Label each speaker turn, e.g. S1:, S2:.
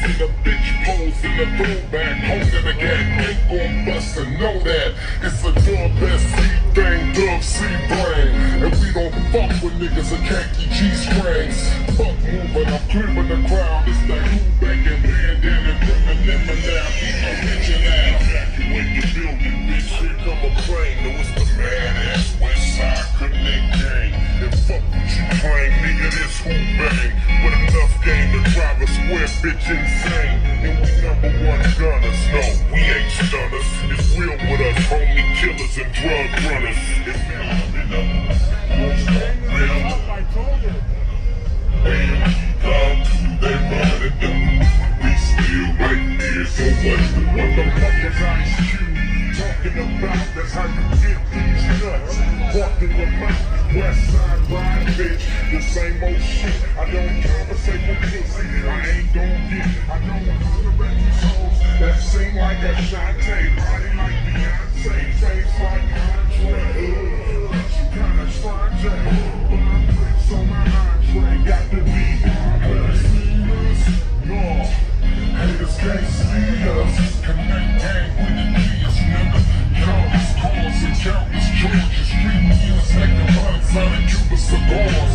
S1: See the bitch pose in the throwback, holding a gat, ain't gon' bust and know that. It's a Dub SC thing, Dub C brain. And we don't fuck with niggas in khaki G-strings. Fuck moving, I'm clearing the crowd. It's that who back and bandana, criminal now. I'm bitching out. Evacuate the building, bitch. Here come a plane. No, it's the badass West Side Connect gang. And fuck what you claim, nigga, this who bang. With enough game to drive a square bitch insane. And we #1 gunners. No, we ain't stunners. It's real with us, homie killers and drug runners. It's that's how you get these nuts. Walking your mouth, West Side ride, bitch. The same old shit. I don't conversate with pussy. I ain't gon' get. I don't tolerate these hoes that sing like a Shantae, body like Beyonce, face like Andre. She kinda strange, but I'm bricks on my entree. Got to be honest. No, haters can't see us. Connect gang with the G's, nigga. Countless calls and countless charges. Street years, making runs out of Cuba cigars.